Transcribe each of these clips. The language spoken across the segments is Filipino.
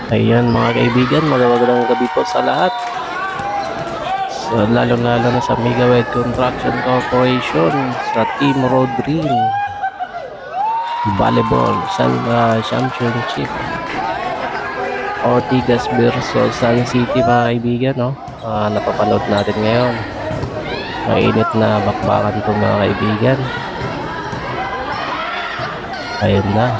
Ayan mga kaibigan, magandang gabi po sa lahat. So, lalo-lalo na sa Mega Wed Construction Corporation sa Team Road Green Volleyball Championship. Ortigas versus Sun City mga kaibigan, no? Napapanood natin ngayon. Mainit na bakbakan to mga kaibigan. Ayun na.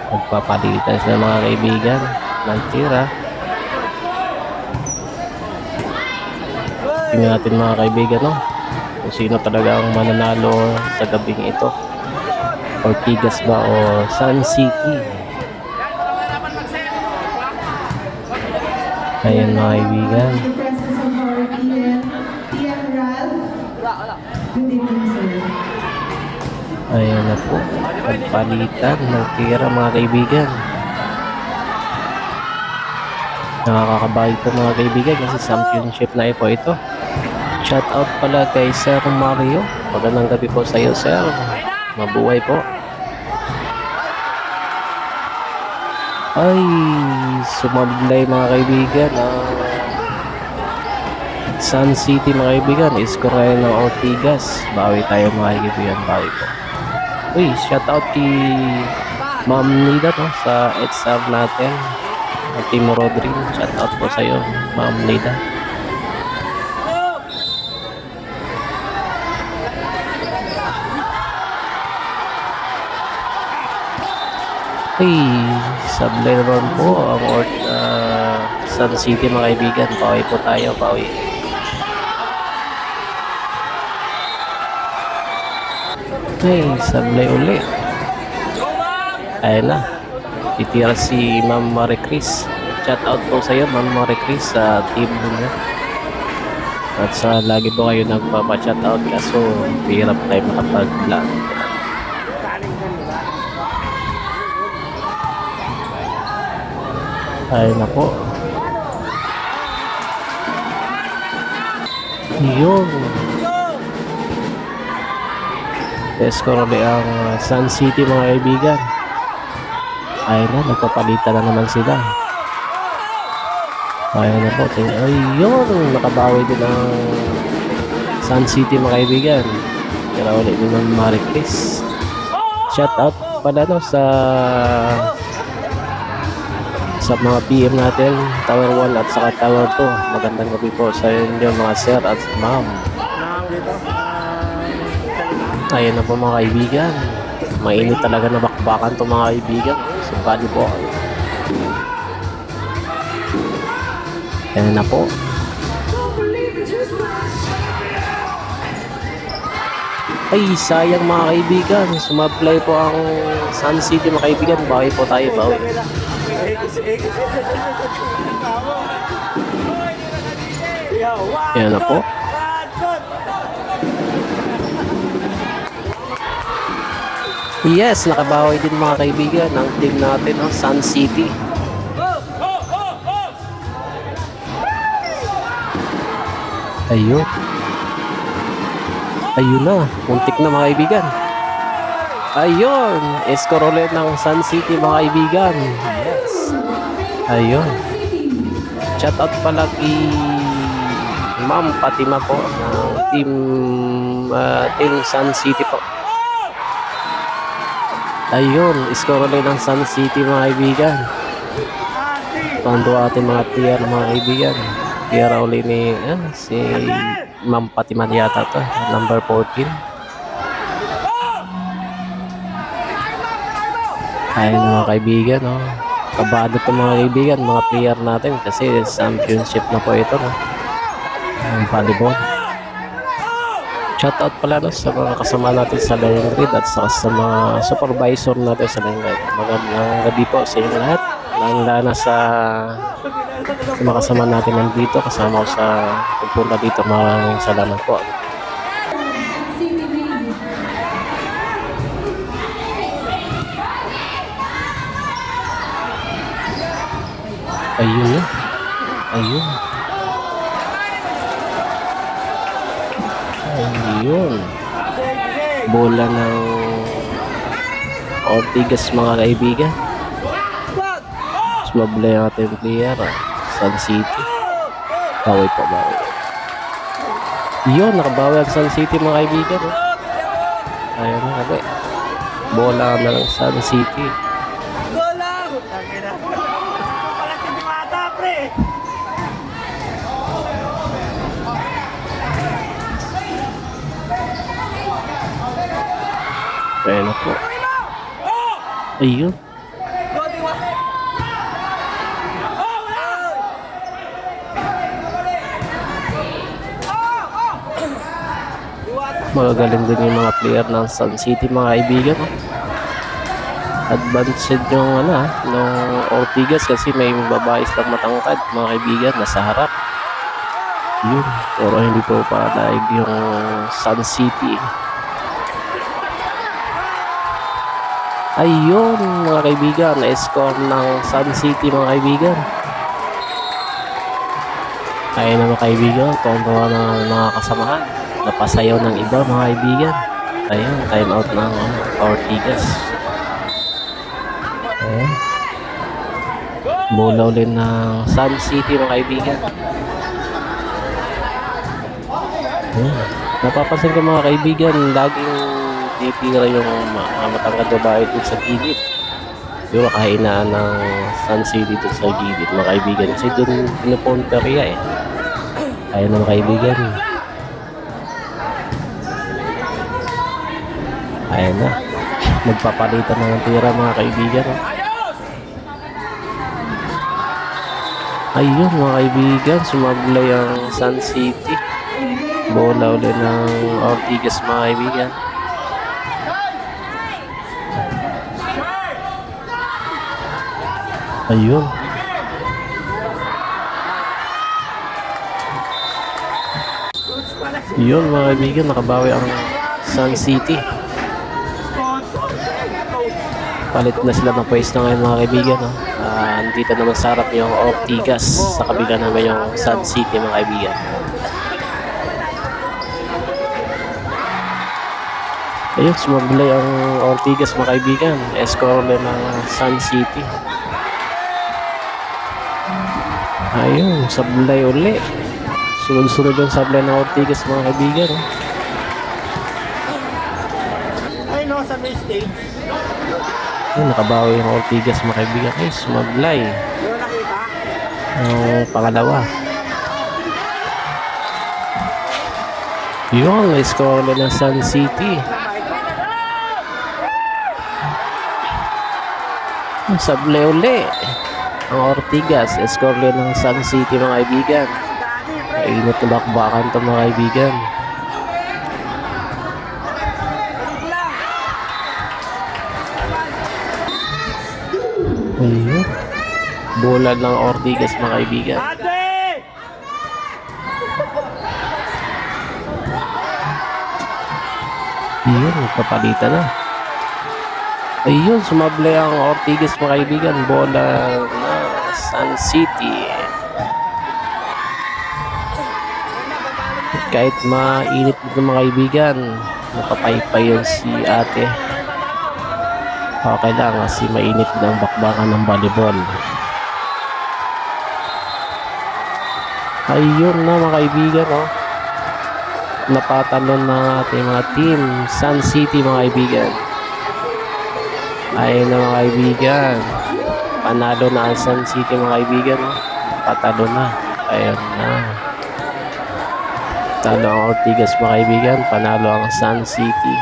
Magpapalitan sila mga kaibigan ng tira. Tingnan natin mga kaibigan, no? Kung sino talaga ang mananalo sa gabing ito. Ortigas ba o Sun City? Ayan mga kaibigan. Ayan na po. Pagpalitan ng tira mga kaibigan. Nakakakabahay po mga kaibigan kasi championship na po ito. Shout out pala kay Sir Mario. Magandang gabi po sa iyo, Sir. Mabuhay po. Ay, sumablay mga kaibigan. Sun City mga kaibigan. Iskor ng Ortigas. Bawi tayo mga kaibigan. Bawi po. Uy, shout out kay Ma'am Nida, no, sa XR natin. Team Rodrin. Shout out po sa iyo, Ma'am Nida. Ay, sablay naman po ang Sun City mga kaibigan. Bawi po tayo, bawi. Ay, sablay uli. Ayun na. Titira si Ma'am Marie Chris. Shout out po sa iyo, Ma'am Marie Chris, sa team niya. At sa lagi po kayo nagpapa-shout out kaso hirap tayo makapag-vlog. Ayun na po. Yun. Score ulit ang Sun City mga kaibigan. Ayun na, nagpapalitan na naman sila. Ayun na po. Ayun, nakabawi din ang Sun City mga kaibigan. Kaya ulit din ng Marie Chris. Shout out pala no sa mga PM natin, Tower 1 at saka Tower 2. Magandang gabi po sa inyo mga sir at ma'am. Ayun na po mga kaibigan. Mainit talaga na bakbakan to mga kaibigan sa volleyball. Ayan na po. Ay, sayang mga kaibigan. Sumablay po ang Sun City mga kaibigan. Bawi po tayo, bawi. Ayan na po. Yes, nakabawi din mga kaibigan ang team natin, no? Sun City. Ayun. Ayun na, muntik na mga kaibigan. Ayun, score ulit ng Sun City mga kaibigan. Yes. Ayun. Shout out pala kay Ma'am Fatima po ng team Sun City po. Ayun, score ulit ng Sun City mga kaibigan. Pando ating mga tier mga kaibigan. Tier ulit ni si Ma'am Fatima yata to, number 14. Ayun mga kaibigan, no? Kabado to mga kaibigan, mga player natin kasi championship na po ito, no? Ang volleyball. Shoutout pala no, sa mga kasama natin sa line grid at sa mga supervisor natin sa line grid. Magandang gabi po sa inyo lahat. Lalo sa mga kasama natin nandito, kasama ko sa pagpunta dito. Maraming salamat po. Ayun na. Ayun. Ayun. Bola ng Ortigas mga kaibigan. Sumablay ang ating player. Sun City. Bawi po, bawi. Yun, nakabawi ang Sun City mga kaibigan. Ayun na kami. Bola na lang Sun City. Ayun na po. Ayun. Magagaling din yung mga player ng Sun City mga kaibigan. Advanced yung ng Ortigas kasi may babae lang matangkad mga kaibigan nasa harap. Yun, pero hindi po pa daig yung Sun City. Ayun mga kaibigan, na-score ng Sun City mga kaibigan. Ayun na mga kaibigan, tontuwa ng mga kasamahan. Napasayaw ng iba mga kaibigan. Ayun, time out ng Ortigas. Ayun. Bola ulit ng Sun City mga kaibigan. Ayun. Napapansin ko mga kaibigan, laging titira yung matangkad babae dito sa gilid. Yung kahinaan ng Sun City dito sa gilid mga kaibigan. Kasi doon pinupunteriya Ayun na mga kaibigan. Ayun na. Magpapalitan na ng tira mga kaibigan. Ayun mga kaibigan. Sumablay ang Sun City. Bola ulit ng Ortigas mga kaibigan. Ayun. Yun mga kaibigan. Nakabawi ang Sun City. Palit na sila ng pwesto ngayon mga kaibigan. Andito naman sa harap yung Ortigas. Sa kabila naman yung Sun City mga kaibigan. Ayun, sumablay ang Ortigas mga kaibigan. Score ulit ng Sun City. Ayun, sablay ulit. Sunod-sunod yung sablay ng Ortigas mga kaibigan. Ay no, sa may stage. Ayun, nakabawi yung Ortigas mga kaibigan. Ay, sumablay. Yung nakita? Ang pangalawa. Yung score ulit ng Sun City. Sablay uli ang Ortigas. Score ulit ng Sun City mga kaibigan. Mainit na bakbakan ito mga kaibigan. Ayun. Bola ng Ortigas mga kaibigan. Ayun, nagpapalitan na. Ayun, sumablay ang Ortigas mga kaibigan. Bola ng Sun City. Kahit mainit dito mga kaibigan, napapaypay yun si ate. Okay lang kasi mainit din ang bakbakan ng volleyball. Ayun na mga kaibigan, napatalon ng ating mga team Sun City mga kaibigan. Ayun na mga kaibigan, panalo na ang Sun City mga kaibigan. Patalo na. Ayun na, talo ang Ortigas mga kaibigan, panalo ang Sun City.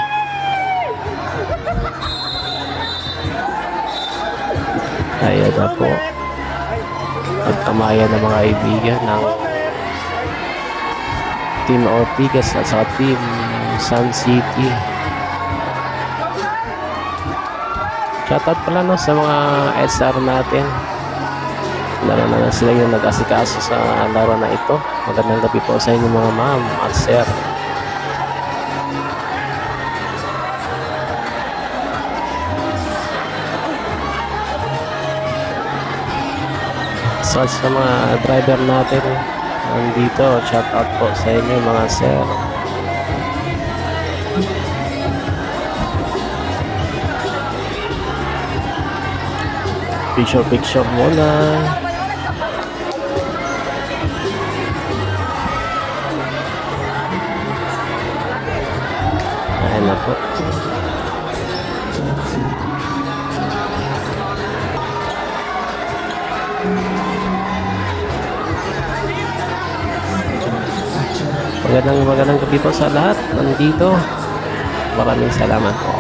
Ayan na po, pagkamayan ng mga kaibigan ng Team Ortigas at saka Team Sun City. Shoutout pala sa mga SR natin. Lalo na sila yung nag-asikaso sa laro na ito. Magandang gabi po sa inyo mga ma'am at sir. So sa mga driver natin nandito, shoutout po sa inyo mga sir. Picture muna. Ayan na po. Magandang gabi po sa lahat nandito. Maraming salamat po.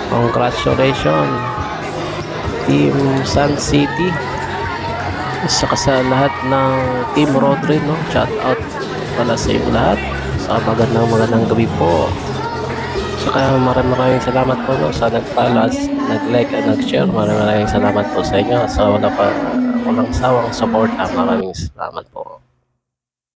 Congratulations Team Sun City. Saka sa lahat ng Team Rodri, no? Shout out pala sa inyo lahat. Sa magandang gabi po. Saka maraming salamat po, no, sa nag-follow, nag-like at nag-share. Maraming salamat po sa inyo. Sa walang sawang support. Maraming salamat po.